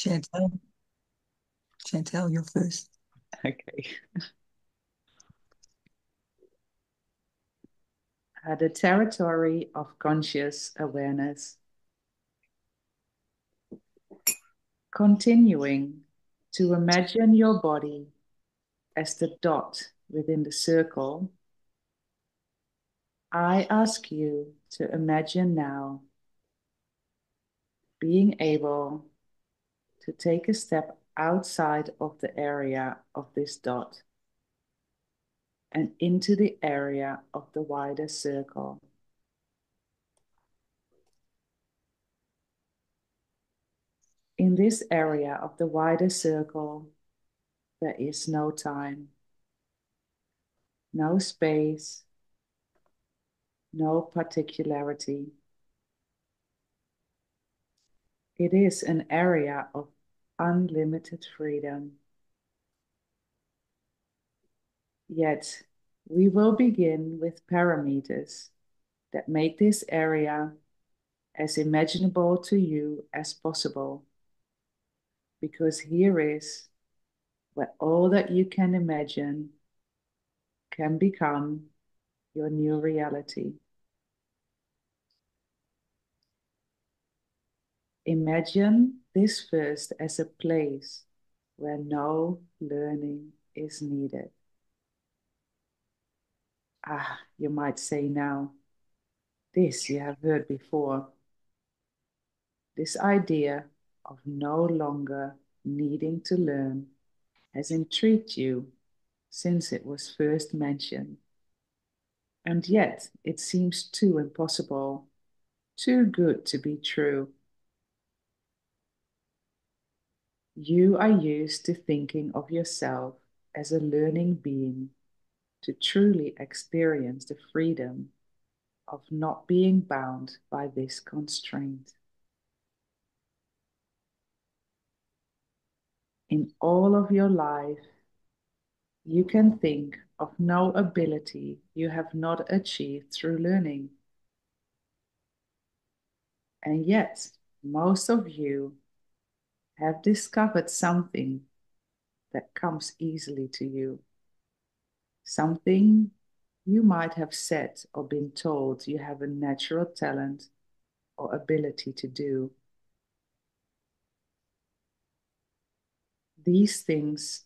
Chantel, Chantel, you're first. Okay. The territory of conscious awareness. Continuing to imagine your body as the dot within the circle, I ask you to imagine now being able to take a step outside of the area of this dot and into the area of the wider circle. In this area of the wider circle, there is no time, no space, no particularity. It is an area of unlimited freedom. Yet, we will begin with parameters that make this area as imaginable to you as possible. Because here is where all that you can imagine can become your new reality. Imagine this first as a place where no learning is needed. You might say now, this you have heard before. This idea of no longer needing to learn has intrigued you since it was first mentioned. And yet it seems too impossible, too good to be true. You are used to thinking of yourself as a learning being to truly experience the freedom of not being bound by this constraint. In all of your life, you can think of no ability you have not achieved through learning. And yet, most of you have discovered something that comes easily to you, something you might have said or been told you have a natural talent or ability to do. These things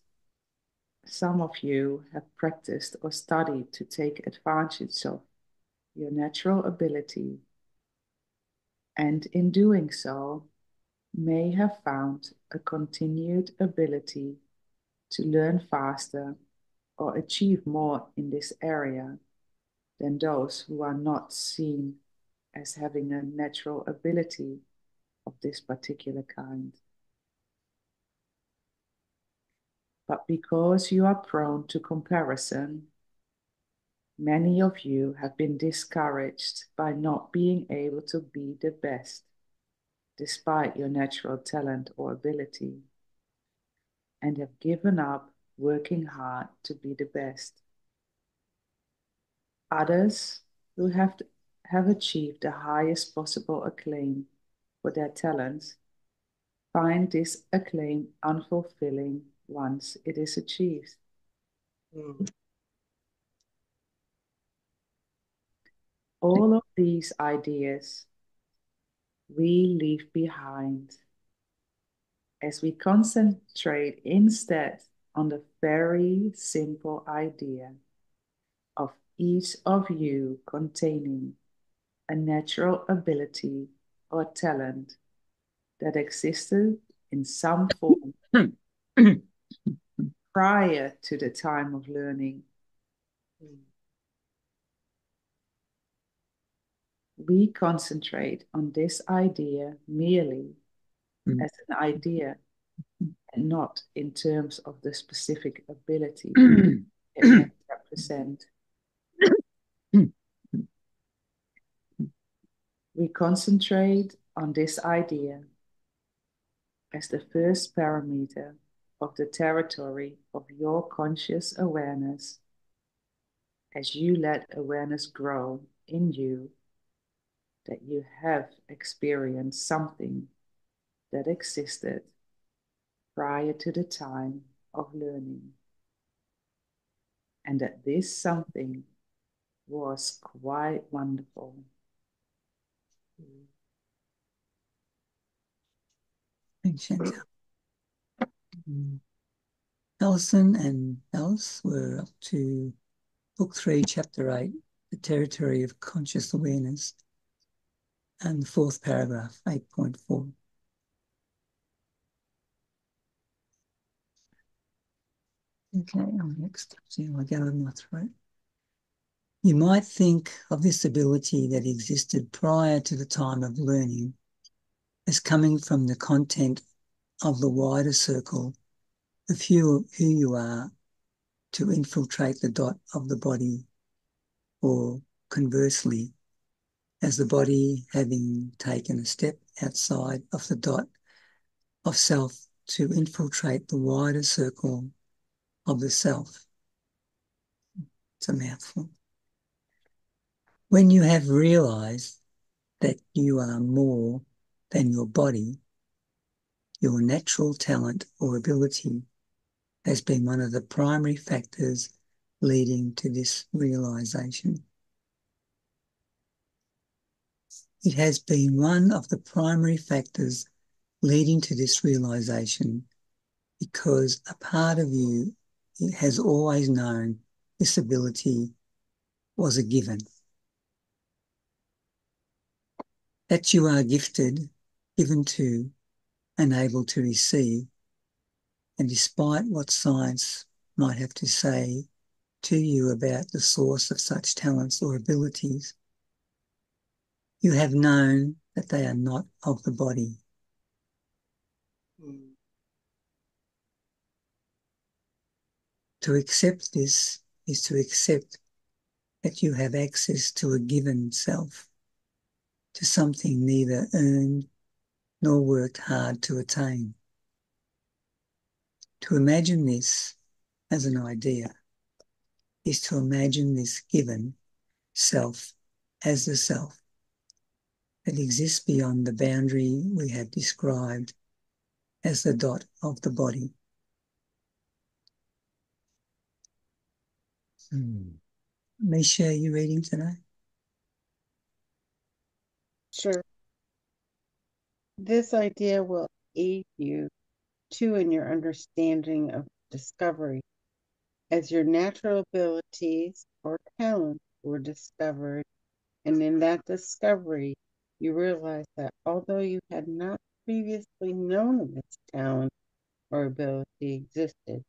some of you have practiced or studied to take advantage of your natural ability, and in doing so, may have found a continued ability to learn faster or achieve more in this area than those who are not seen as having a natural ability of this particular kind. But because you are prone to comparison, many of you have been discouraged by not being able to be the best, despite your natural talent or ability, and have given up working hard to be the best. Others who have achieved the highest possible acclaim for their talents find this acclaim unfulfilling once it is achieved. Mm. All of these ideas we leave behind as we concentrate instead on the very simple idea of each of you containing a natural ability or talent that existed in some form prior to the time of learning. We concentrate on this idea merely as an idea and not in terms of the specific ability it may represent. We concentrate on this idea as the first parameter of the territory of your conscious awareness as you let awareness grow in you that you have experienced something that existed prior to the time of learning, and that this something was quite wonderful. Thanks, Chantel. Alison and Alice were up to Book 3, Chapter 8, The Territory of Conscious Awareness, and the fourth paragraph, 8.4. Okay, I'm next. See how I go with my throat. You might think of this ability that existed prior to the time of learning as coming from the content of the wider circle of who you are to infiltrate the dot of the body, or conversely, as the body having taken a step outside of the dot of self to infiltrate the wider circle of the self. It's a mouthful. When you have realized that you are more than your body, your natural talent or ability has been one of the primary factors leading to this realization. It has been one of the primary factors leading to this realization because a part of you has always known this ability was a given. That you are gifted, given to, and able to receive, and despite what science might have to say to you about the source of such talents or abilities, you have known that they are not of the body. To accept this is to accept that you have access to a given self, to something neither earned nor worked hard to attain. To imagine this as an idea is to imagine this given self as the self that exists beyond the boundary we have described as the dot of the body. Misha, are you reading today? Sure. This idea will aid you too in your understanding of discovery, as your natural abilities or talents were discovered, and in that discovery you realize that although you had not previously known this talent or ability existed,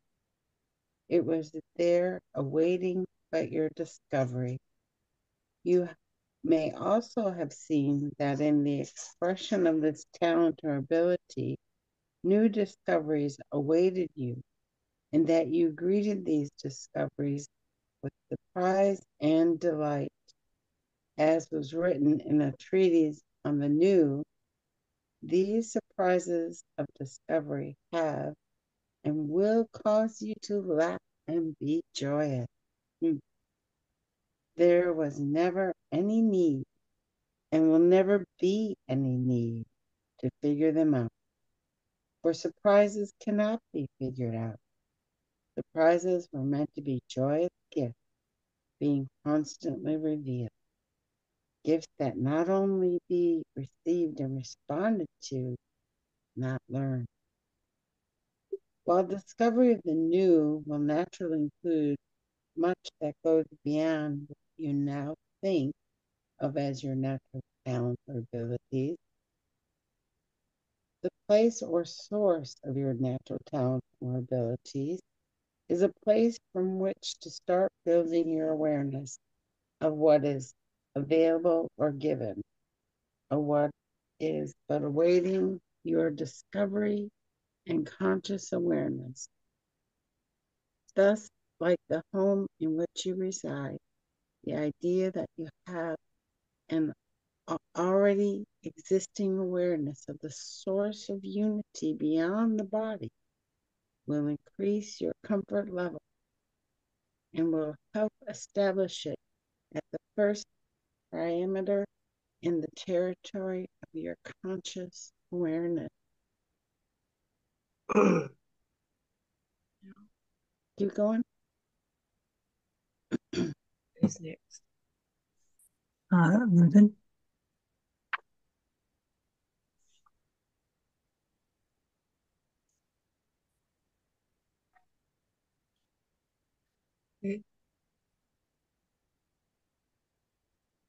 it was there awaiting but your discovery. You may also have seen that in the expression of this talent or ability, new discoveries awaited you, and that you greeted these discoveries with surprise and delight. As was written in a treatise on the new, these surprises of discovery have and will cause you to laugh and be joyous. There was never any need and will never be any need to figure them out, for surprises cannot be figured out. Surprises were meant to be joyous gifts being constantly revealed, gifts that not only be received and responded to, not learned. While discovery of the new will naturally include much that goes beyond what you now think of as your natural talents or abilities, the place or source of your natural talent or abilities is a place from which to start building your awareness of what is available or given, of what is but awaiting your discovery and conscious awareness. Thus, like the home in which you reside, the idea that you have an already existing awareness of the source of unity beyond the body will increase your comfort level and will help establish it at the first parameter in the territory of your conscious awareness. Keep going. Who's next? Ruben.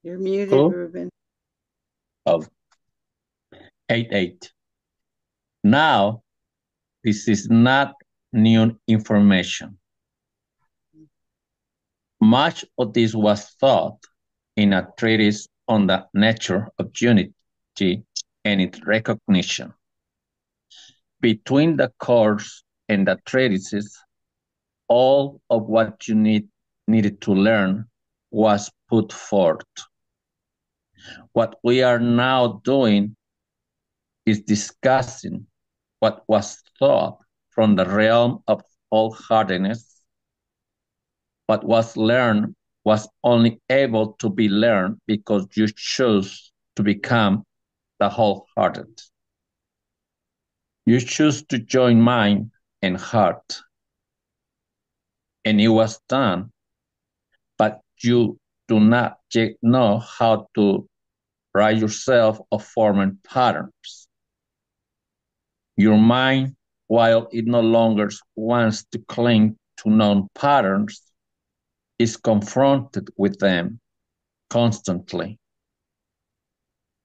You're muted, Cool. Ruben. Of 8.8. Now, this is not new information. Much of this was taught in a treatise on the nature of unity and its recognition. Between the course and the treatises, all of what you needed to learn was put forth. What we are now doing is discussing what was taught from the realm of wholeheartedness. What was learned was only able to be learned because you chose to become the wholehearted. You choose to join mind and heart, and it was done, but you do not yet know how to rid yourself of forming patterns. Your mind, while it no longer wants to cling to known patterns, is confronted with them constantly.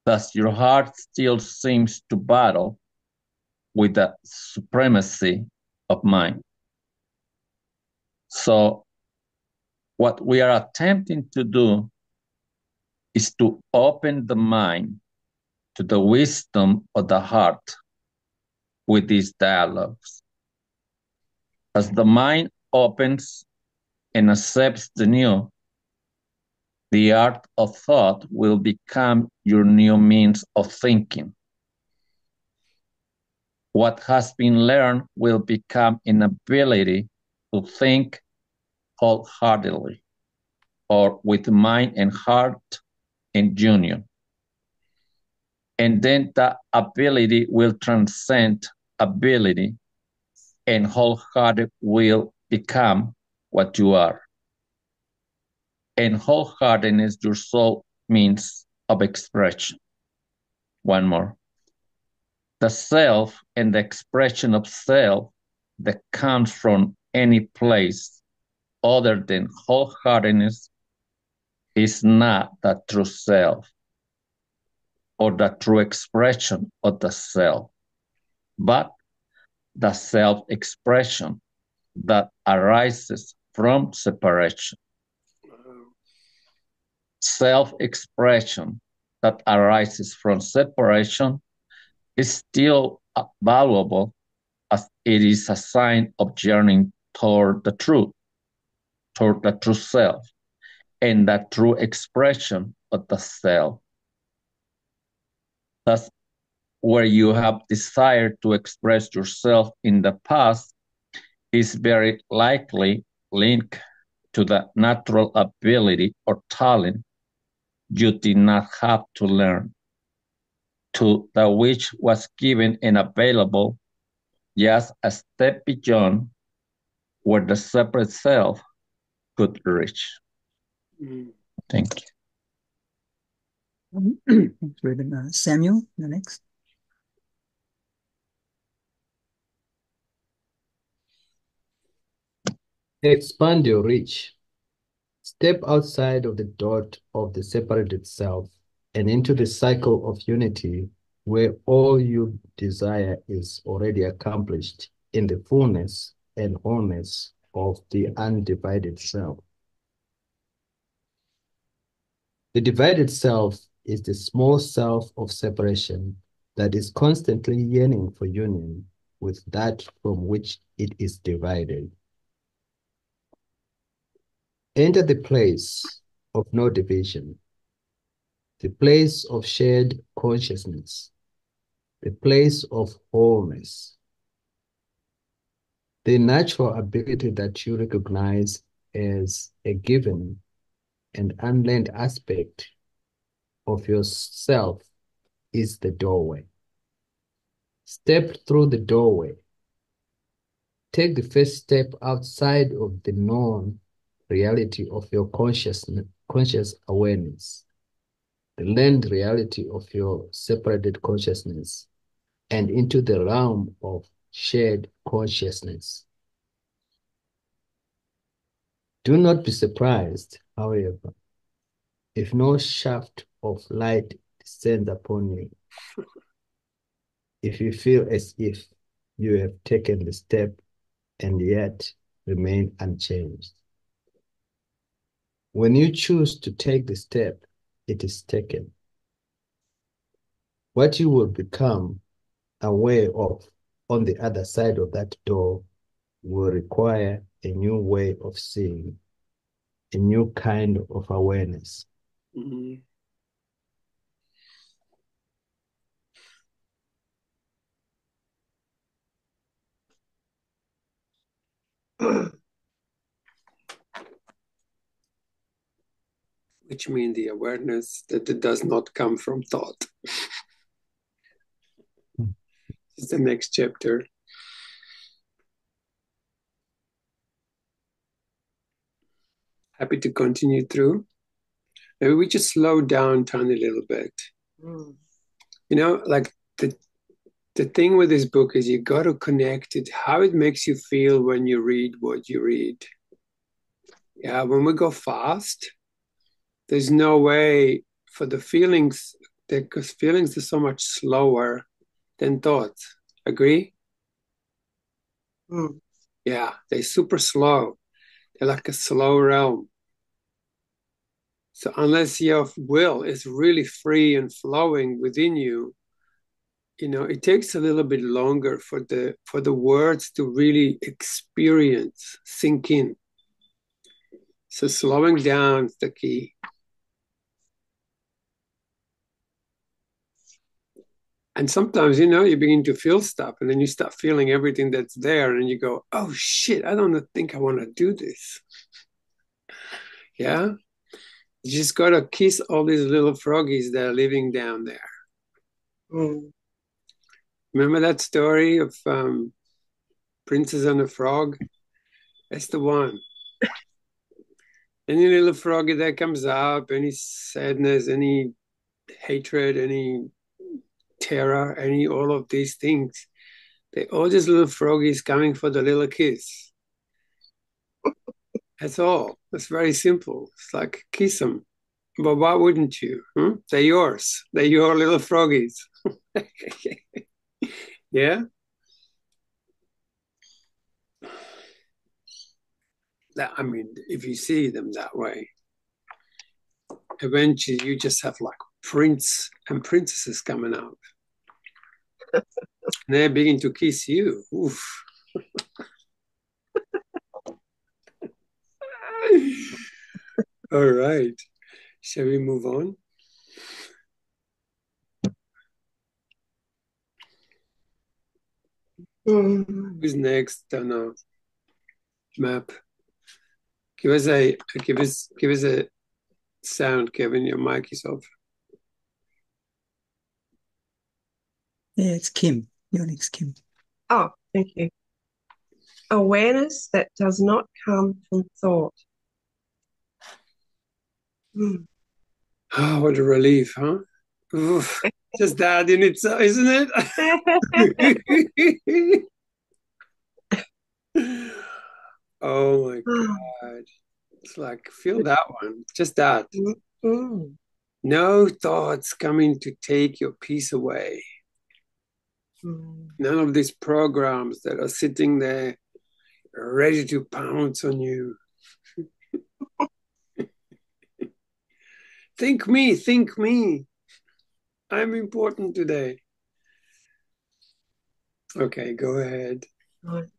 Thus, your heart still seems to battle with the supremacy of mind. So, what we are attempting to do is to open the mind to the wisdom of the heart with these dialogues. As the mind opens and accepts the new, the art of thought will become your new means of thinking. What has been learned will become an ability to think wholeheartedly, or with mind and heart in union. And then the ability will transcend ability, and wholehearted will become what you are. And wholeheartedness, your soul means of expression. One more. The self and the expression of self that comes from any place other than wholeheartedness is not the true self or the true expression of the self, but the self-expression that arises from separation. Self-expression that arises from separation is still valuable as it is a sign of journeying toward the truth self, and the true expression of the self. Thus, where you have desired to express yourself in the past is very likely linked to the natural ability or talent you did not have to learn, to the which was given and available just a step beyond where the separate self could reach. Thank you. Thanks, Ruben. Samuel, the next. Expand your reach. Step outside of the dot of the separated self and into the cycle of unity where all you desire is already accomplished in the fullness and wholeness of the undivided self. The divided self is the small self of separation that is constantly yearning for union with that from which it is divided. Enter the place of no division, the place of shared consciousness, the place of wholeness. The natural ability that you recognize as a given and unlearned aspect of yourself is the doorway. Step through the doorway. take the first step outside of the known reality of your conscious awareness, the learned reality of your separated consciousness, and into the realm of shared consciousness. Do not be surprised, however, if no shaft of light descends upon you, if you feel as if you have taken the step and yet remain unchanged. When you choose to take the step, it is taken. What you will become aware of on the other side of that door will require a new way of seeing, a new kind of awareness. Mhm. Which means the awareness that it does not come from thought. It's the next chapter. Happy to continue through. Maybe we just slow down tiny little bit. Mm. You know, like the thing with this book is you got to connect it, how it makes you feel when you read what you read. Yeah, when we go fast, there's no way for the feelings, because feelings are so much slower than thoughts. Agree? Mm. Yeah, they're super slow. They're like a slow realm. So unless your will is really free and flowing within you, you know, it takes a little bit longer for the words to really experience, sink in. So slowing down is the key. And sometimes, you know, you begin to feel stuff and then you start feeling everything that's there and you go, oh shit, I don't think I want to do this. Yeah. You just got to kiss all these little froggies that are living down there. Mm. Remember that story of Princess and the Frog? That's the one. Any little froggy that comes up, any sadness, any hatred, any terror, any all of these things, they all just little froggies coming for the little kiss. That's all. It's very simple. It's like kiss them. But why wouldn't you? They're yours. They're your little froggies. Yeah. I mean, if you see them that way, eventually you just have like prince and princesses coming out. And they're beginning to kiss you. Oof. All right. Shall we move on? Mm. Who's next on a map? Give us a sound, Kevin. Your mic is off. Yeah, it's Kim. Your next Kim. Oh, thank you. Awareness that does not come from thought. Mm. Oh, what a relief, huh? Oof. Just that in itself, isn't it? Oh my God. It's like, feel that one. Just that. Mm. No thoughts coming to take your peace away. Mm. None of these programs that are sitting there ready to pounce on you. Think me, think me. I'm important today. Okay, go ahead. Right.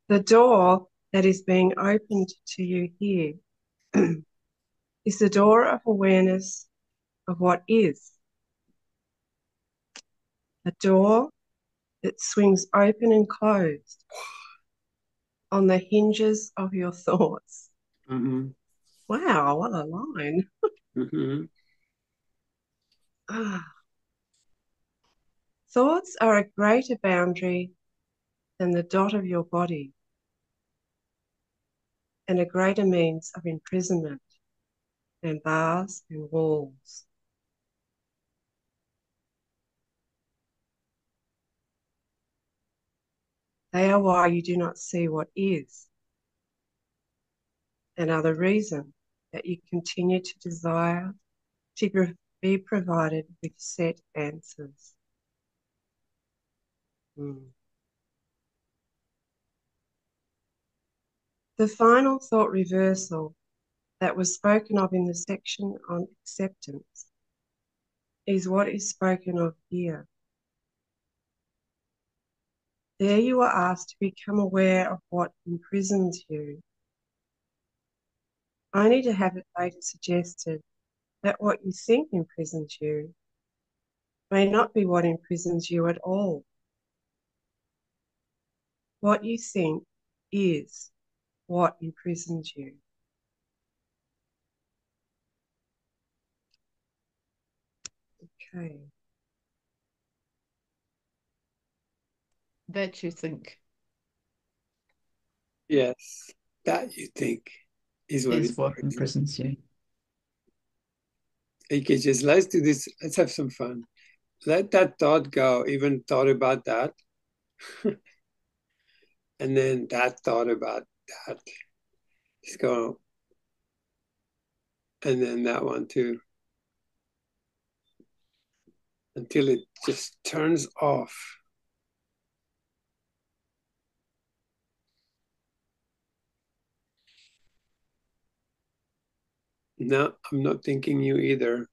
The door that is being opened to you here is the door of awareness of what is. A door that swings open and closed on the hinges of your thoughts. Mm-hmm. Wow, what a line. Mm-hmm. Thoughts are a greater boundary than the dot of your body, and a greater means of imprisonment than bars and walls. They are why you do not see what is, and are the reason that you continue to desire to be provided with set answers. The final thought reversal that was spoken of in the section on acceptance is what is spoken of here. There you are asked to become aware of what imprisons you, only to have it later suggested that what you think imprisons you may not be what imprisons you at all. What you think is what imprisons you. Okay. That you think Yes, that you think is what is what imprisons you. Okay, just let's do this. Let's have some fun. Let that thought go, even thought about that. And then that thought about that. Just go. And then that one too. Until it just turns off. No, I'm not thinking you either.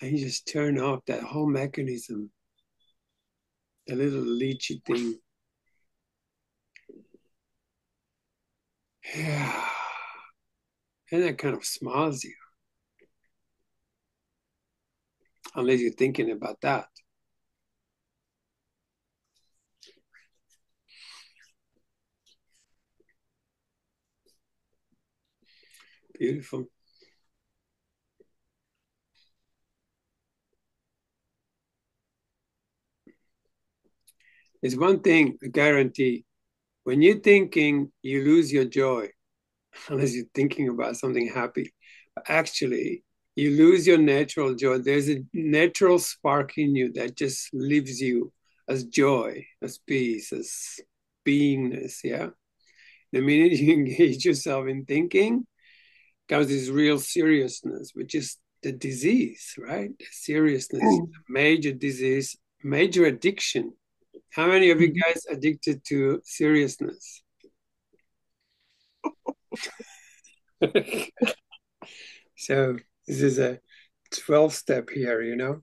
And you just turn off that whole mechanism. The little leechy thing. Yeah. And that kind of smiles you. Unless you're thinking about that. Beautiful. There's one thing, I guarantee. When you're thinking, you lose your joy. Unless you're thinking about something happy. Actually, you lose your natural joy. There's a natural spark in you that just leaves you as joy, as peace, as beingness, yeah? The minute you engage yourself in thinking, comes this real seriousness, which is the disease, right? The seriousness, major disease, major addiction. How many of you guys addicted to seriousness? So this is a 12-step here, you know?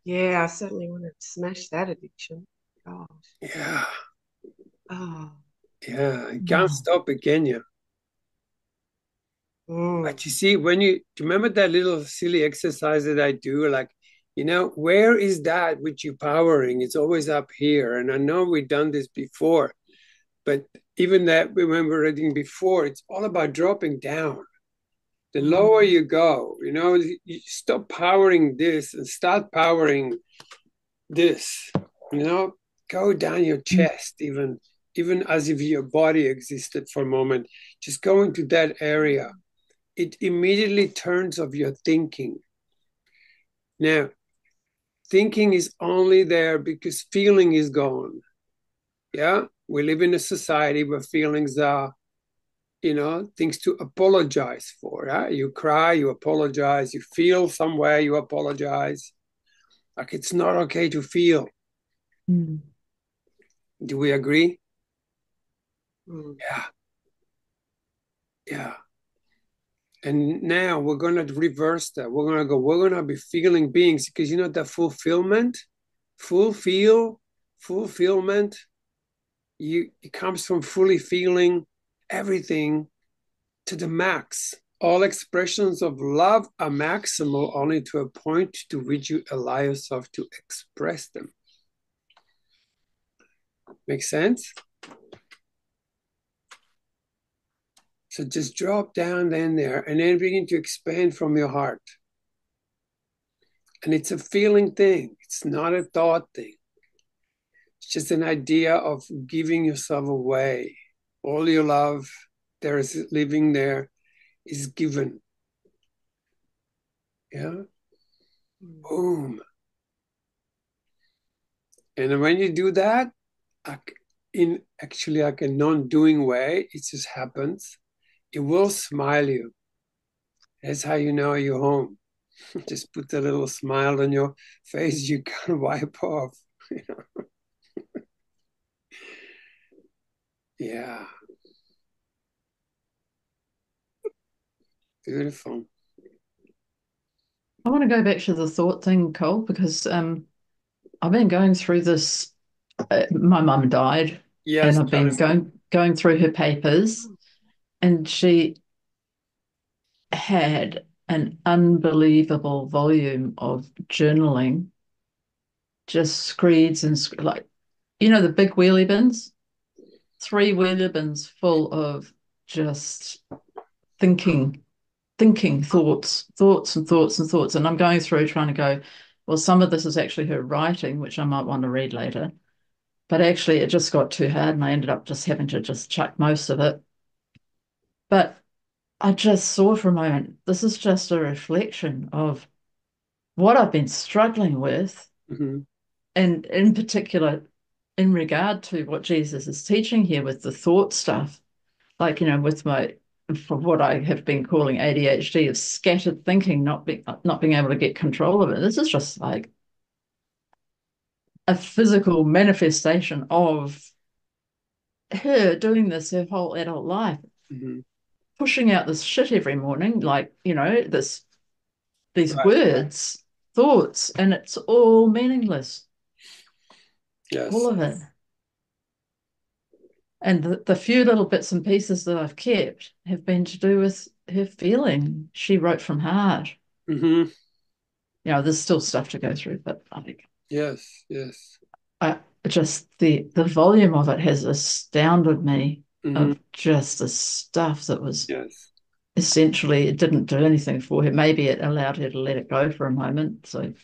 Yeah, I certainly want to smash that addiction. Gosh. Yeah. Oh. Yeah, you can't stop it, can you? Mm. But you see, when do you remember that little silly exercise that I do? Like, you know, where is that which you're powering? It's always up here. And I know we've done this before, but even that, when we're reading before, it's all about dropping down. The lower you go, you know, you stop powering this and start powering this, you know, go down your chest, even as if your body existed for a moment. Just go into that area. It immediately turns off your thinking. Now, thinking is only there because feeling is gone. Yeah, we live in a society where feelings are, you know, things to apologize for. Yeah? You cry, you apologize. You feel somewhere, you apologize. Like it's not okay to feel. Do we agree? Yeah. Yeah. And now we're going to reverse that. We're going to be feeling beings because, you know, the fulfillment, it comes from fully feeling everything to the max. All expressions of love are maximal only to a point to which you allow yourself to express them. Make sense? So just drop down in there and then begin to expand from your heart. And it's a feeling thing. It's not a thought thing. It's just an idea of giving yourself away. All your love there is living there is given. Yeah. Boom. And when you do that, in actually like a non-doing way, it just happens. It will smile you. That's how you know you're home. Just put a little smile on your face, you can wipe off. You know? Yeah. Beautiful. I want to go back to the thought thing, Cole, because I've been going through this. My mum died, Yes, and I've been going through her papers, and she had an unbelievable volume of journaling, just screeds and like, the big wheelie bins, 3 wheelie bins full of just thinking thoughts and thoughts and thoughts. And I'm going through trying to go, well, some of this is actually her writing, which I might want to read later. But actually, it just got too hard, and I ended up just having to just chuck most of it. But I just saw for a moment, this is just a reflection of what I've been struggling with, and in particular, in regard to what Jesus is teaching here with the thought stuff, like, with for what I have been calling ADHD, of scattered thinking, not being able to get control of it. This is just like a physical manifestation of her doing this her whole adult life, pushing out this shit every morning, like, these words, thoughts, and it's all meaningless. Yes. All of it. And the few little bits and pieces that I've kept have been to do with her feeling. She wrote from heart. There's still stuff to go through, but I think. Yes. Just the volume of it has astounded me, of just the stuff that was essentially, it didn't do anything for her. Maybe it allowed her to let it go for a moment. So,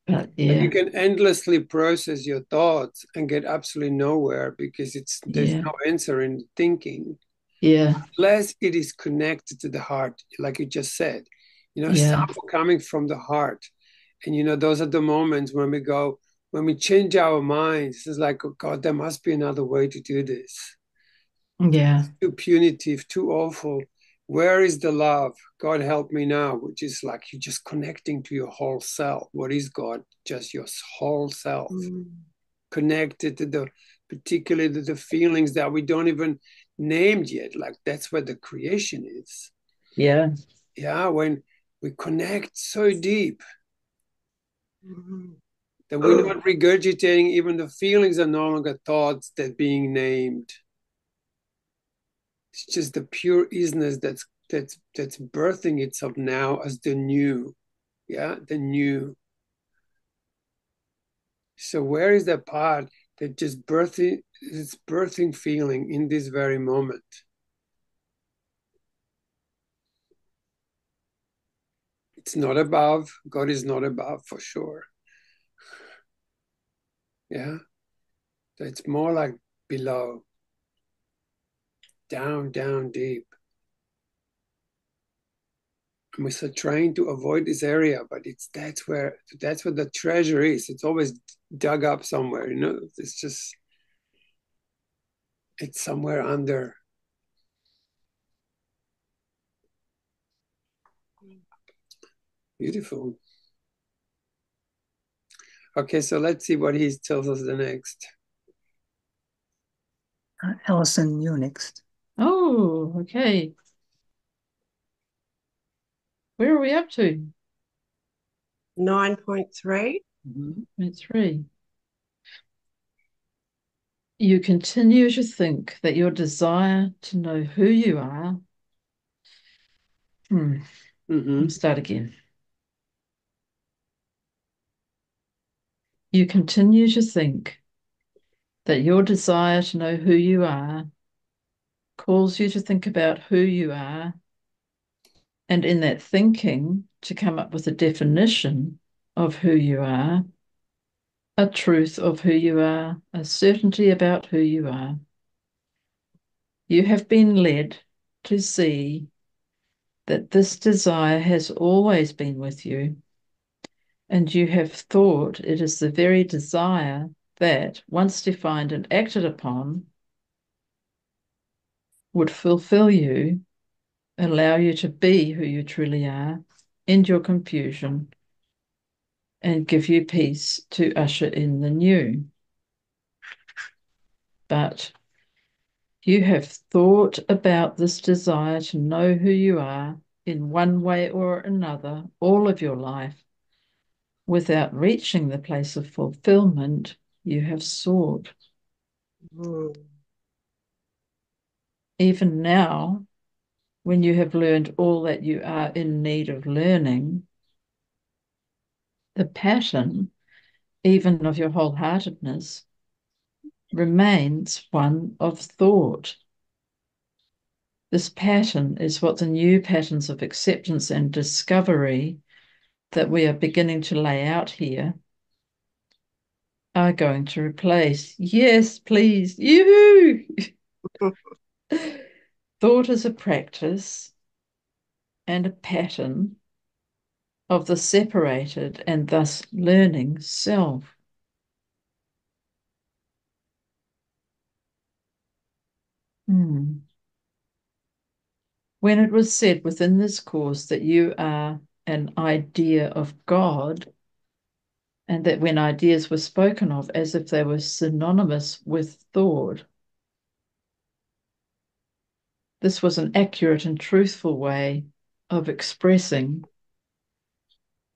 but yeah. And you can endlessly process your thoughts and get absolutely nowhere, because there's no answer in thinking. Yeah. Unless it is connected to the heart, like you just said. Stuff coming from the heart. And those are the moments when we change our minds. It's like, oh God, there must be another way to do this. Yeah. It's too punitive, too awful. Where is the love? God help me now, which is like you're just connecting to your whole self. What is God? Just your whole self. Connected to particularly the feelings that we don't even named yet. Like that's where the creation is. Yeah. Yeah, when we connect so deep that we're not regurgitating, even the feelings are no longer thoughts that being named. It's just the pure isness that's birthing itself now as the new. Yeah, the new. So where is that part that just birthing feeling in this very moment? It's not above. God is not above, for sure. Yeah. So it's more like below. Down deep. And we're so trying to avoid this area, but that's where the treasure is. It's always dug up somewhere, it's somewhere under. Beautiful. Okay, so let's see what he tells us the next. Alison, you're next. Oh, okay. Where are we up to? 9.3. 9.3. You continue to think that your desire to know who you are. Let's start again. You continue to think that your desire to know who you are calls you to think about who you are, and in that thinking to come up with a definition of who you are, a truth of who you are, a certainty about who you are. You have been led to see that this desire has always been with you, and you have thought it is the very desire that, once defined and acted upon, would fulfill you, allow you to be who you truly are, end your confusion, and give you peace to usher in the new. But you have thought about this desire to know who you are in one way or another all of your life. Without reaching the place of fulfillment you have sought. Even now, when you have learned all that you are in need of learning, the pattern, even of your wholeheartedness, remains one of thought. This pattern is what the new patterns of acceptance and discovery that we are beginning to lay out here are going to replace. Yes, please. Yoo-hoo! Thought is a practice and a pattern of the separated and thus learning self. When it was said within this course that you are an idea of God, and that when ideas were spoken of as if they were synonymous with thought, this was an accurate and truthful way of expressing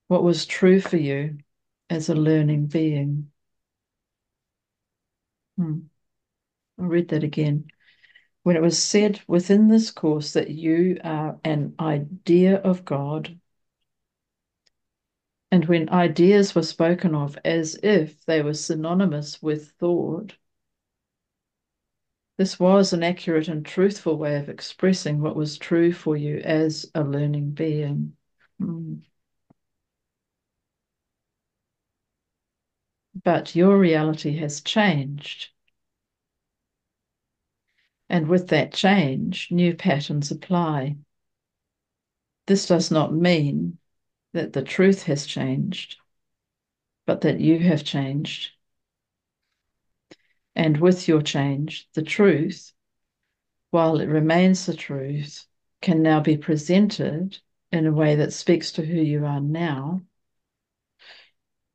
what was true for you as a learning being. I'll read that again. When it was said within this course that you are an idea of God, and when ideas were spoken of as if they were synonymous with thought, this was an accurate and truthful way of expressing what was true for you as a learning being. But your reality has changed. And with that change, new patterns apply. This does not mean that the truth has changed, but that you have changed. And with your change, the truth, while it remains the truth, can now be presented in a way that speaks to who you are now,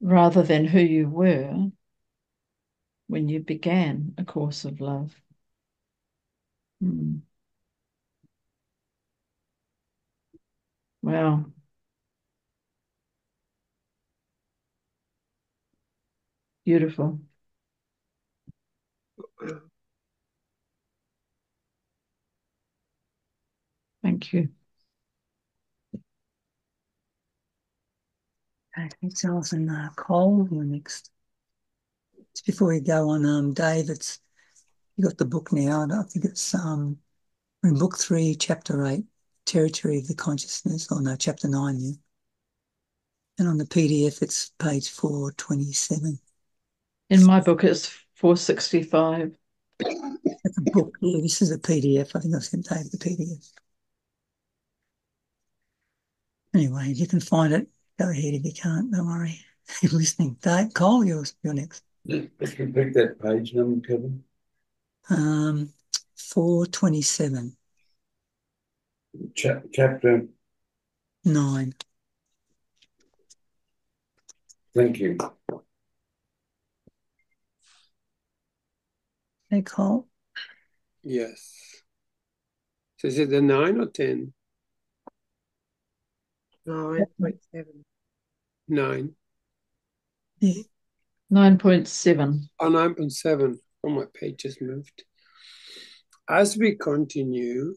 rather than who you were when you began A Course of Love. Wow. Beautiful. Thank you. Okay, Charles and Cole, you're next. Just before we go on, Dave, you got the book now. I think it's in book 3, chapter 8, Territory of the Consciousness. Oh no, chapter 9. Yeah. And on the PDF, it's page 427. In my book, it's 465. That's a book. Yeah, this is a PDF. I think I sent Dave the PDF. Anyway, if you can find it, go ahead. If you can't, don't worry. Keep listening. Dave, Cole, you're next. Let's repeat that page number, Kevin. 427. Chapter 9. Thank you. Hey, Cole. Yes. So is it the 9 or 10? 9.7. 9. Yeah. 9.7. Oh, 9.7. Oh, my page just moved. As we continue,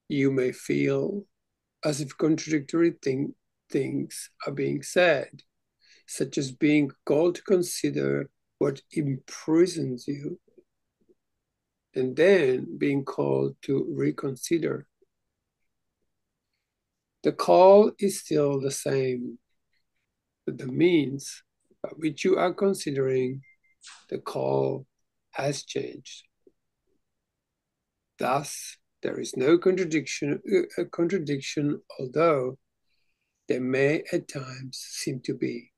you may feel as if contradictory things are being said, such as being called to consider what imprisons you, and then being called to reconsider. The call is still the same. but the means by which you are considering the call has changed. Thus, there is no contradiction, although there may at times seem to be.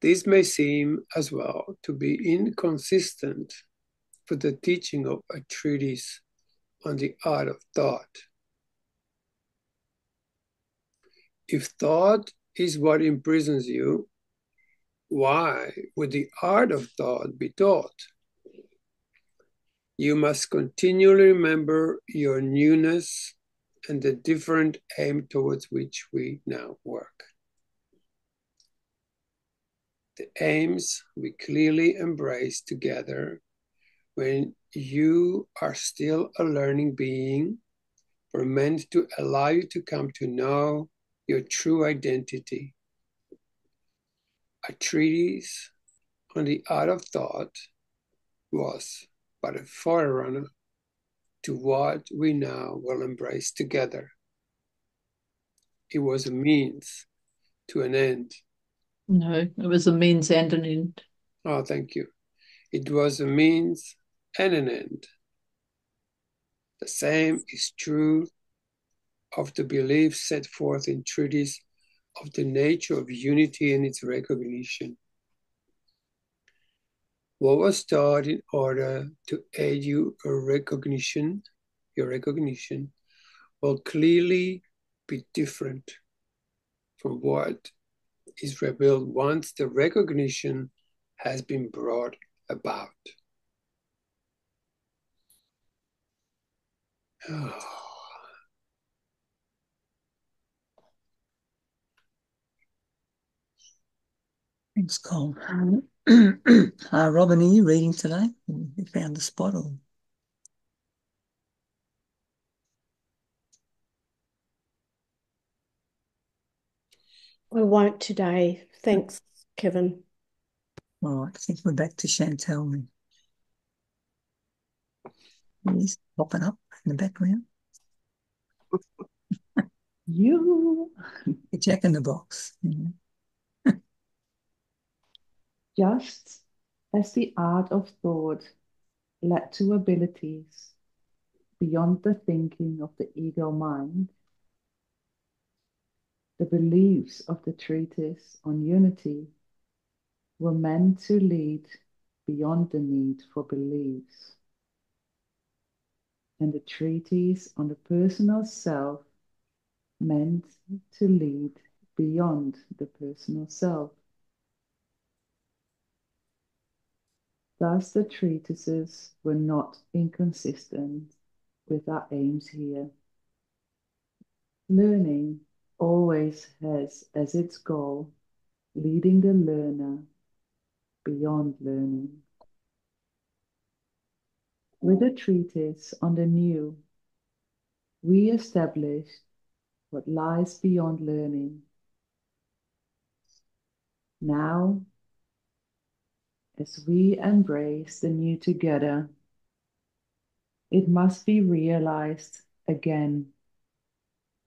This may seem as well to be inconsistent with the teaching of a treatise on the art of thought. If thought is what imprisons you, why would the art of thought be taught? You must continually remember your newness and the different aim towards which we now work. The aims we clearly embrace together when you are still a learning being were meant to allow you to come to know your true identity. A treatise on the art of thought was but a forerunner to what we now will embrace together. It was a means to an end. No, it was a means and an end. Oh, thank you. It was a means and an end. The same is true of the beliefs set forth in treatise of the nature of unity and its recognition. What was taught in order to aid your recognition will clearly be different from what is revealed once the recognition has been brought about. Thanks, Cole. Robin, are you reading today? You found the spot? Or? I won't today. Thanks, Kevin. All right, I think we're back to Chantal. He's popping up in the background. You. Jack in the box. Yeah. Just as the art of thought led to abilities beyond the thinking of the ego mind, the beliefs of the treatise on unity were meant to lead beyond the need for beliefs. And the treatise on the personal self meant to lead beyond the personal self. Thus, the treatises were not inconsistent with our aims here. Learning always has as its goal leading the learner beyond learning. With a treatise on the new, we established what lies beyond learning. Now, as we embrace the new together, it must be realized again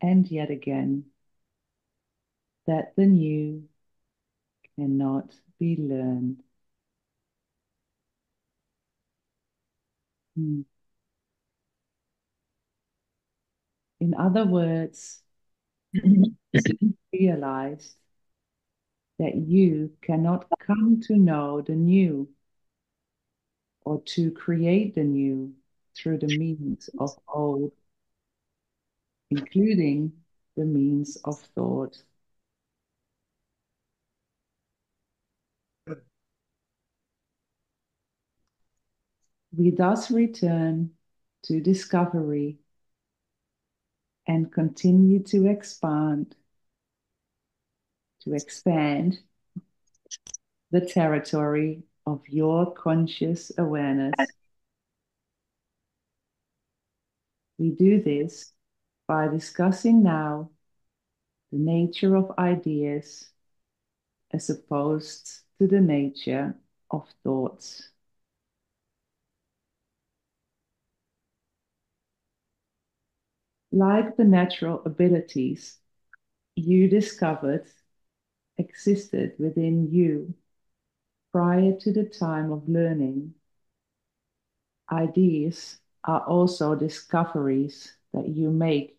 and yet again that the new cannot be learned. In other words, realize that you cannot come to know the new or to create the new through the means of old, including the means of thought. We thus return to discovery and continue to expand the territory of your conscious awareness. We do this by discussing now the nature of ideas as opposed to the nature of thoughts. Like the natural abilities you discovered existed within you prior to the time of learning. Ideas are also discoveries that you make,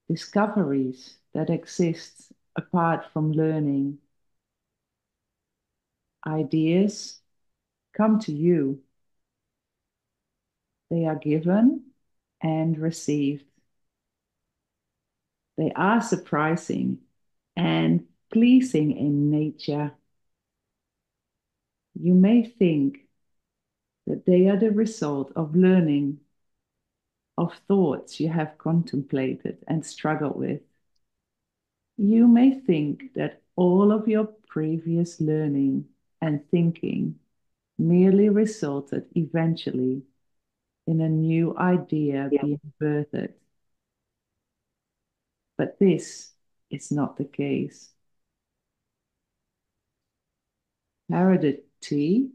discoveries that exist apart from learning. Ideas come to you. They are given and received. They are surprising and pleasing in nature. You may think that they are the result of learning, of thoughts you have contemplated and struggled with. You may think that all of your previous learning and thinking merely resulted eventually in a new idea being birthed. But this is not the case. Heredity,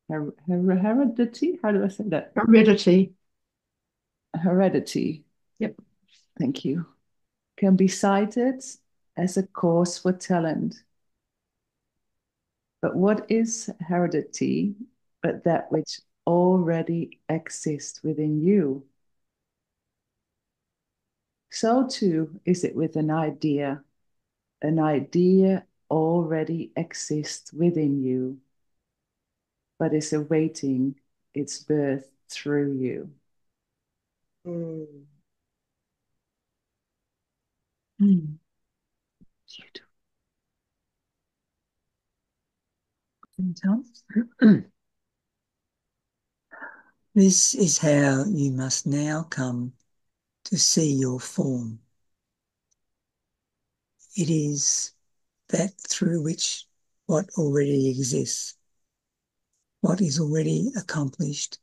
heredity, how do I say that? Heredity. Heredity. Yep. Thank you. Can be cited as a cause for talent. But what is heredity but that which already exists within you? So too is it with an idea. An idea already exists within you, but is awaiting its birth through you. Mm. This is how you must now come to see your form. It is that through which what already exists, what is already accomplished,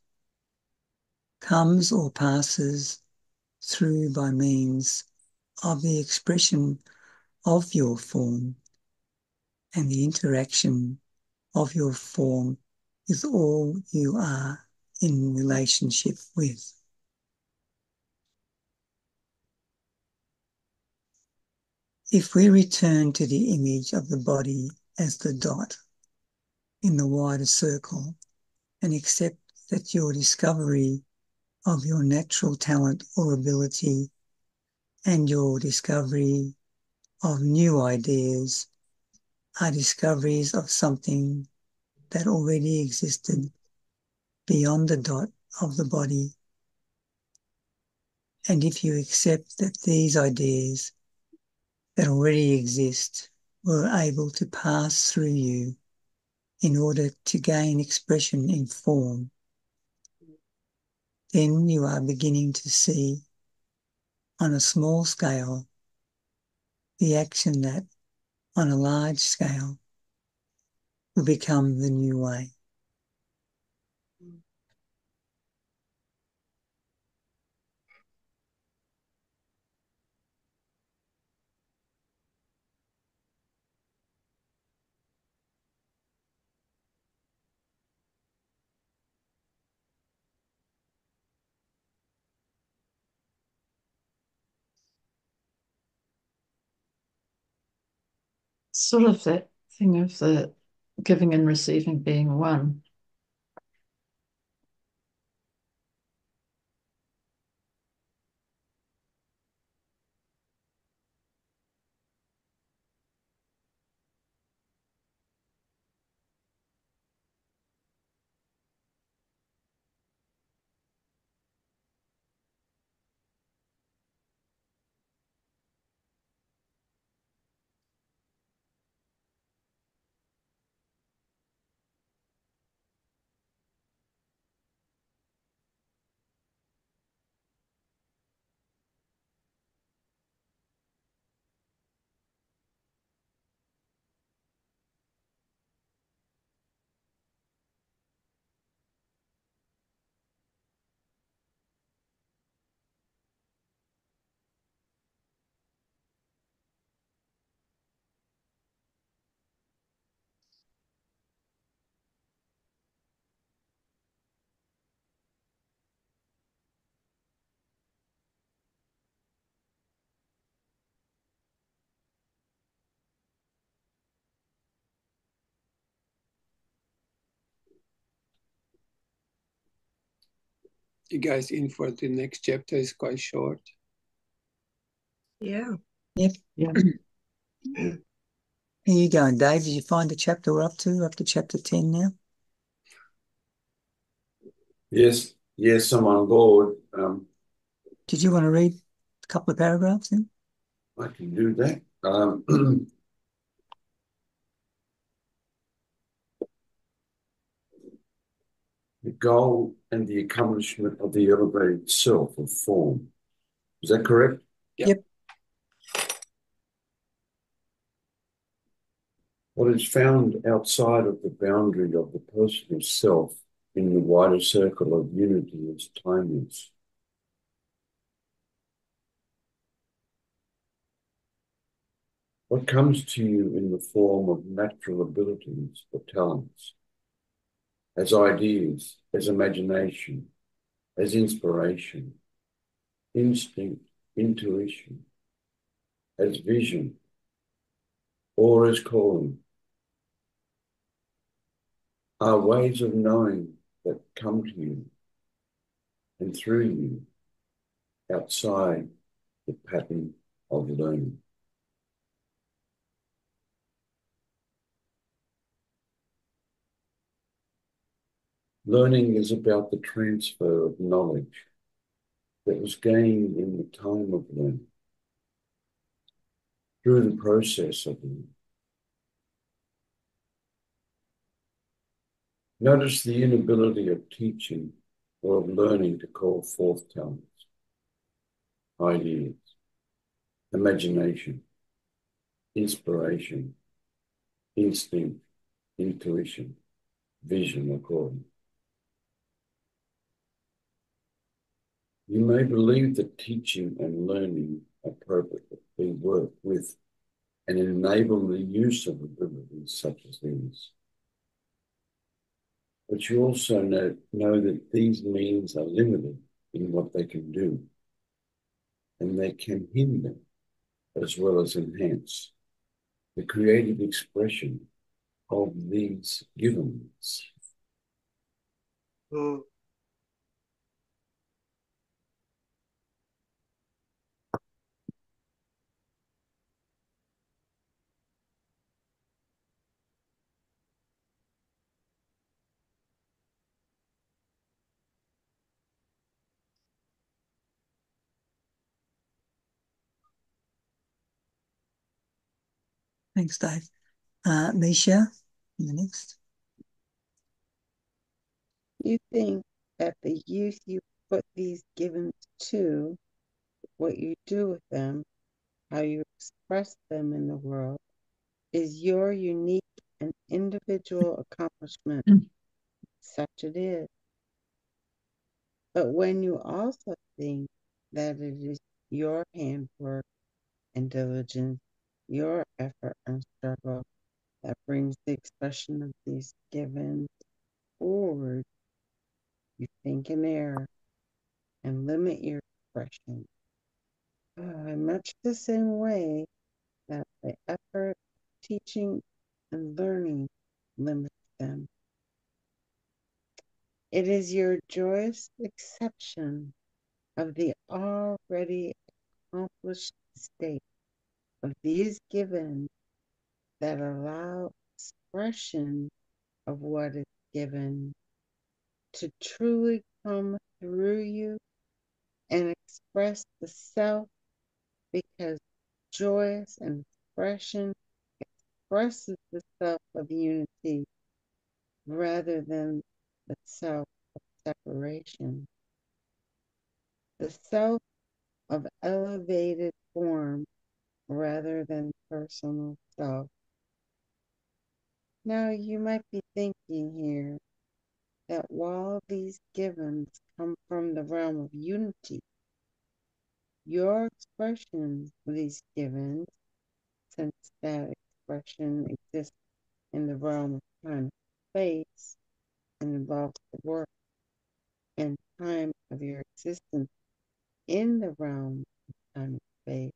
comes or passes through by means of the expression of your form and the interaction of your form with all you are in relationship with. If we return to the image of the body as the dot in the wider circle and accept that your discovery of your natural talent or ability and your discovery of new ideas are discoveries of something that already existed beyond the dot of the body. And if you accept that these ideas that already exist were able to pass through you in order to gain expression in form, then you are beginning to see on a small scale the action that on a large scale will become the new way. Sort of that thing of the giving and receiving being one. You guys in for the next chapter? Is quite short. Yeah. Yep. Yeah. Here you going, Dave? Did you find the chapter we're up to? We're up to chapter 10 now? Yes, I'm on board. Did you want to read a couple of paragraphs then? I can do that. The goal and the accomplishment of the elevated self of form. Is that correct? Yep. What is found outside of the boundary of the personal self in the wider circle of unity is timeless. What comes to you in the form of natural abilities or talents, as ideas, as imagination, as inspiration, instinct, intuition, as vision, or as calling, are ways of knowing that come to you and through you outside the pattern of learning. Learning is about the transfer of knowledge that was gained in the time of learning, through the process of learning. Notice the inability of teaching or of learning to call forth talents, ideas, imagination, inspiration, instinct, intuition, vision, or calling. You may believe that teaching and learning appropriately work with and enable the use of abilities such as these. But you also know that these means are limited in what they can do, and they can hinder as well as enhance the creative expression of these givens. Thanks, Dave. Misha, the next. You think that the use you put these givens to, what you do with them, how you express them in the world, is your unique and individual accomplishment. Such it is. But when you also think that it is your handwork and diligence, your effort and struggle that brings the expression of these givens forward, you think in error and limit your expression. In much the same way that the effort of teaching and learning limits them. It is your joyous acceptation of the already accomplished state of these givens that allow expression of what is given to truly come through you and express the self, because joyous and expression expresses the self of unity rather than the self of separation. The self of elevated form rather than personal self. Now you might be thinking here that while these givens come from the realm of unity, your expression of these givens, since that expression exists in the realm of time and space and involves the work and time of your existence in the realm of time and space,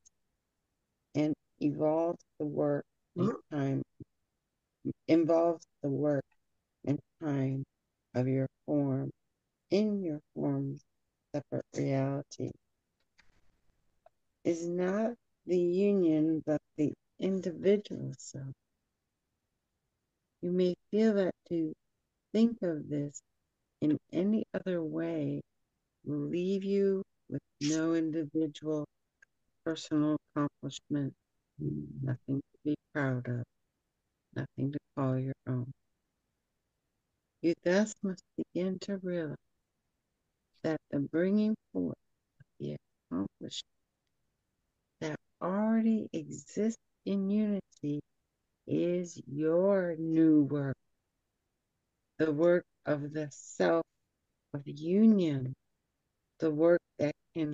and involves the work and time of your form in your forms separate reality is not the union, but the individual self. You may feel that to think of this in any other way will leave you with no individual personal accomplishment, nothing to be proud of, nothing to call your own. You thus must begin to realize that the bringing forth of the accomplishment that already exists in unity is your new work, the work of the self of union, the work that can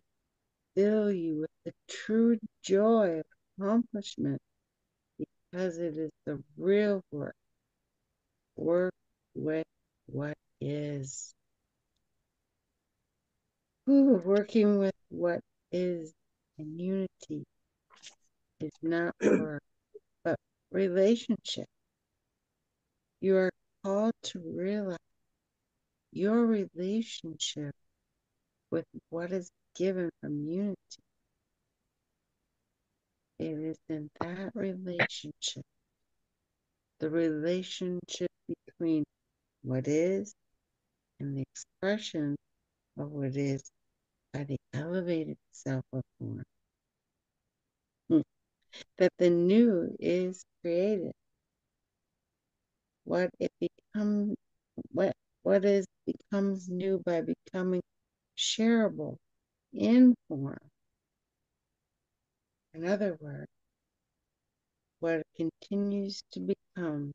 fill you with the true joy of accomplishment, because it is the real work. Work with what is. Working with what is in unity is not work, but relationship. You are called to realize your relationship with what is given from unity. It is in that relationship, the relationship between what is and the expression of what is by the elevated self of form, that the new is created. What is becomes new by becoming shareable in form. In other words, what continues to become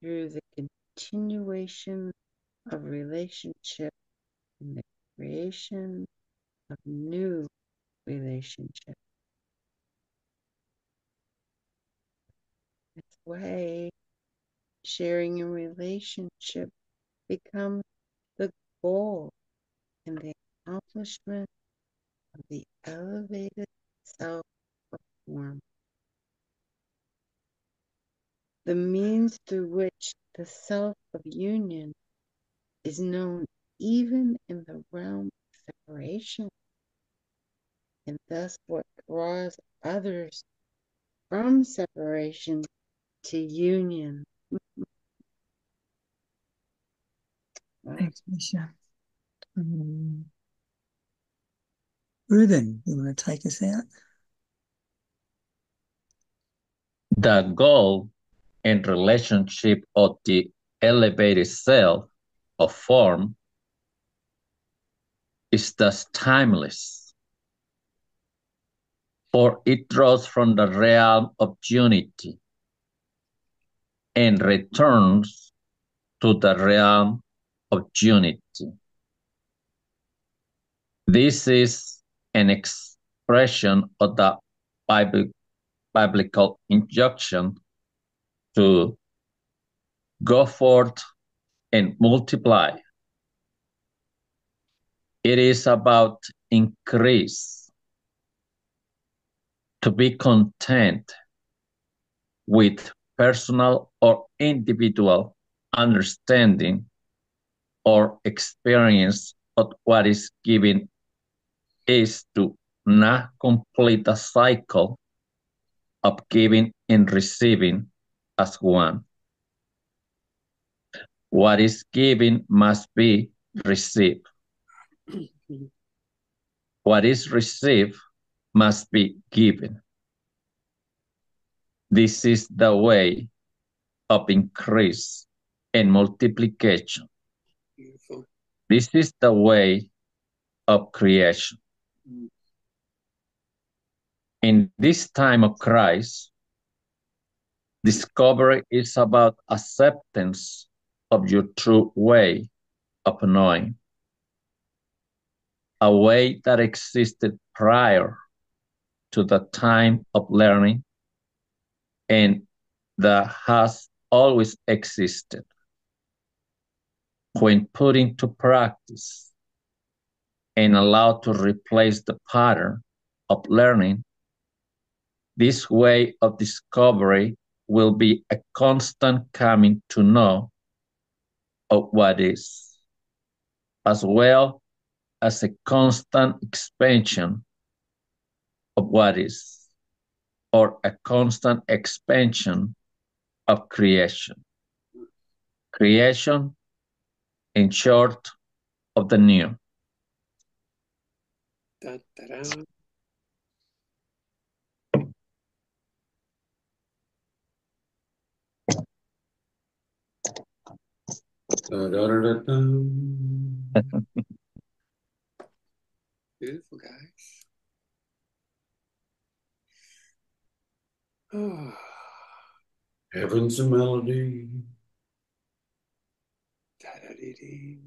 through the continuation of relationship and the creation of new relationship. This way, sharing a relationship becomes the goal and the accomplishment of the elevated self of form. The means through which the self of union is known even in the realm of separation, and thus what draws others from separation to union. Thanks, Misha. Ruben, you want to take us out? The goal and relationship of the elevated self of form is thus timeless, for it draws from the realm of unity and returns to the realm of unity. This is an expression of the biblical injunction to go forth and multiply. It is about increase, to be content with personal or individual understanding or experience of what is given is to not complete the cycle of giving and receiving as one. What is given must be received. What is received must be given. This is the way of increase and multiplication. Beautiful. This is the way of creation. In this time of Christ, discovery is about acceptance of your true way of knowing, a way that existed prior to the time of learning and that has always existed. When put into practice and allowed to replace the pattern of learning, this way of discovery will be a constant coming to know of what is, as well as a constant expansion of what is, or a constant expansion of creation. Creation, in short, of the new. Da, da, da. Beautiful, guys. Oh. Heaven's a melody. Da-da-dee-dee.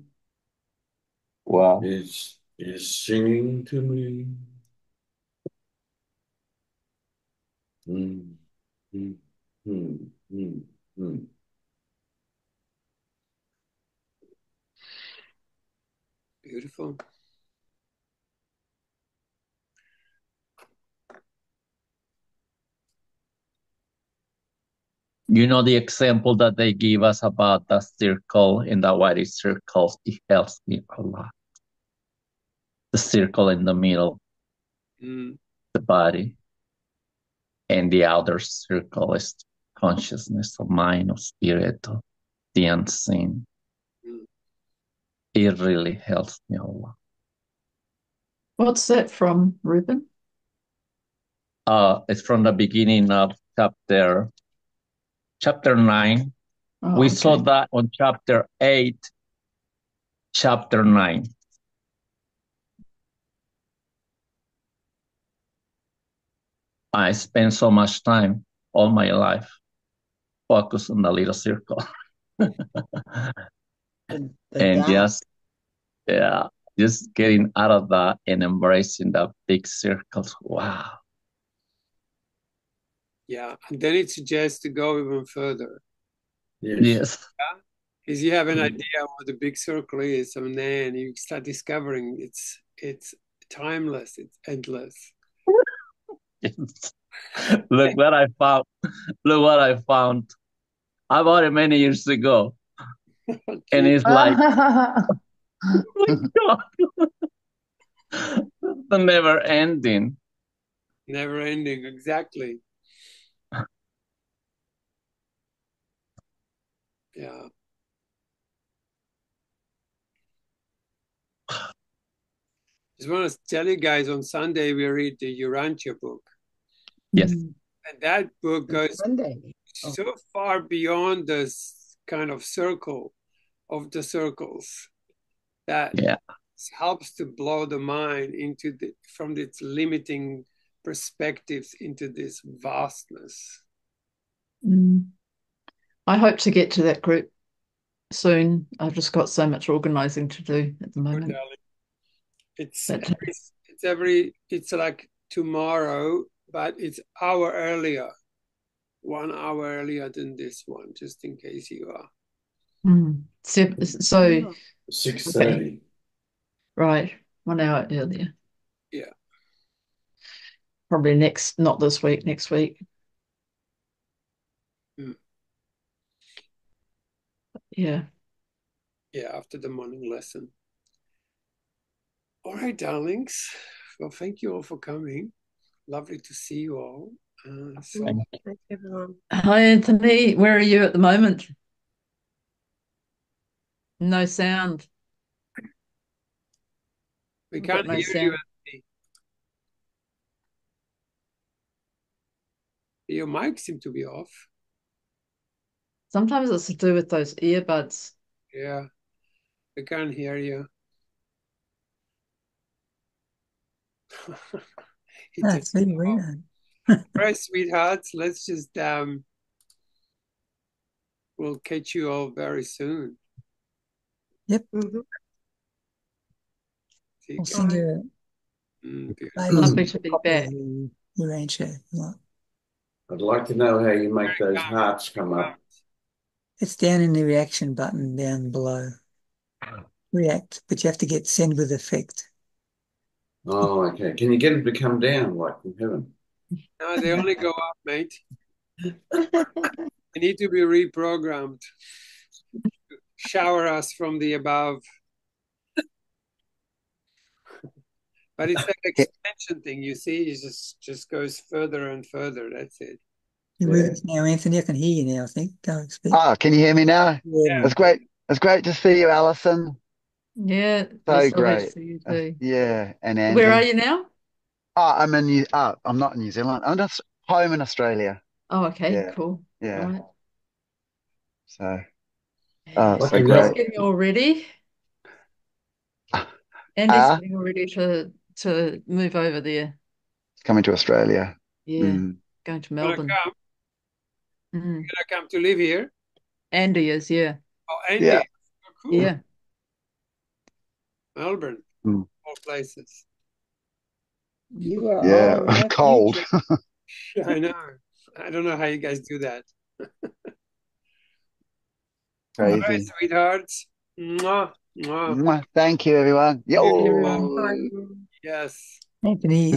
Wow. Is singing to me. Mm, mm, mm, mm, mm. Beautiful. You know the example that they give us about the circle in the white circle, it helps me a lot. The circle in the middle, the body, and the outer circle is consciousness of mind, of spirit, of the unseen. It really helps me a lot. What's that from, Ruben? It's from the beginning of chapter 9. Oh, We okay. saw that on chapter 8, chapter 9. I spent so much time all my life focused on the little circle. And just getting out of that and embracing the big circles. Wow. Yeah, and then it suggests to go even further. Yes. Yeah? Because you have an idea what the big circle is, and then you start discovering it's timeless, it's endless. Look what I found. Look what I found. I bought it many years ago. And it's like, oh my God. The never ending. Never ending, exactly. Yeah. Just want to tell you guys, on Sunday we read the Urantia book. Yes. And that book goes so far beyond this kind of circle of the circles that helps to blow the mind into from its limiting perspectives into this vastness. I hope to get to that group soon. I've just got so much organizing to do at the moment. It's like tomorrow, but it's hour earlier, 1 hour earlier than this one, just in case you are. So 6:30. Okay. Right, 1 hour earlier. Yeah. Probably not this week, next week. Yeah. Yeah, after the morning lesson. All right, darlings. Well, thank you all for coming. Lovely to see you all. Thanks, everyone. Hi, Anthony. Where are you at the moment? No sound. We can't hear you, Anthony. Your mic seems to be off. Sometimes it's to do with those earbuds. Yeah, we can't hear you. That's very weird. All right, sweethearts, let's just we'll catch you all very soon. Yep. I'll send you Lovely to be back. I'd like to know how you make those hearts come up. It's down in the reaction button down below. React, but you have to get send with effect. Oh, okay. Can you get them to come down like from heaven? No, they only go up, mate. They need to be reprogrammed. Shower us from the above. But it's like expansion thing, you see, it just goes further and further. That's it. You're with us now, Anthony. I can hear you now, I think. Go speak. Oh, can you hear me now? Yeah. It's great. It's great to see you, Alison. Yeah, So it's lovely to great. see you too. Yeah, and Where are Andy. you now? Oh, I'm not in New Zealand. I'm just home in Australia. Oh, okay, Yeah. cool. Yeah. Right. So, Yeah. so you great. Andy's getting all ready. Andy's Ah, getting all ready to move over there. coming to Australia. Yeah, Mm. going to Gonna Melbourne. come? Mm. Gonna come to live here? Andy is, yeah. Oh, Andy. Yeah. Oh, cool. Yeah. Melbourne, Mm. all places. You are all Yeah. in my Cold. future. I know. I don't know how you guys do that. All right, Crazy. sweethearts. Mwah, mwah. Mwah. Thank you, everyone. Everyone. Yo. Yes. Anthony,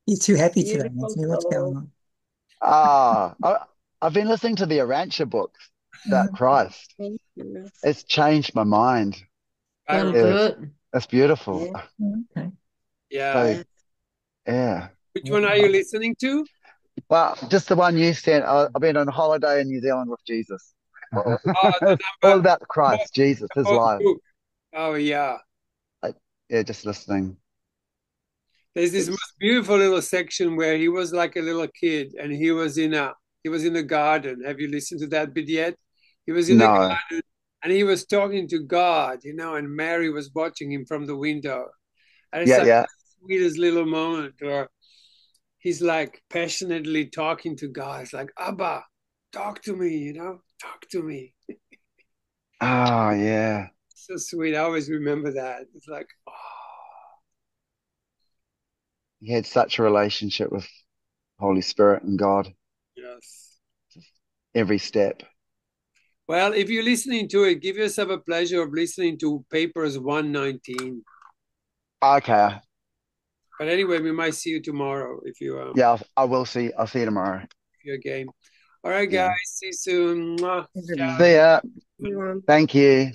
you're too happy today, Beautiful Anthony. What's going on? I've been listening to the Arancha books about Mm. Christ. Thank you. It's changed my mind. That'll Byron. do It's, it. it's beautiful. Yeah. Okay. Yeah. So, yeah. Which one are you listening to? Well, just the one you sent. I've been on holiday in New Zealand with Jesus. Oh, the All number, about the Christ, Jesus, his fourth life. book. Oh, yeah. Yeah, just listening. There's this most beautiful little section where he was like a little kid and he was in a garden. Have you listened to that bit yet? He was in a No. garden and he was talking to God, and Mary was watching him from the window. And it's Yeah, like yeah. the sweetest little moment where he's like passionately talking to God. It's like, Abba, talk to me, talk to me. Oh, yeah. So sweet. I always remember that. It's like, oh, He had such a relationship with Holy Spirit and God yes. every step. Well, if you're listening to it, give yourself a pleasure of listening to Papers 119. Okay. But anyway, we might see you tomorrow if you Yeah, I will see. I'll see you tomorrow. if you're game. All right, Yeah. guys. See you soon. Mwah. Everyone. Ciao. See ya. Everyone. Thank you.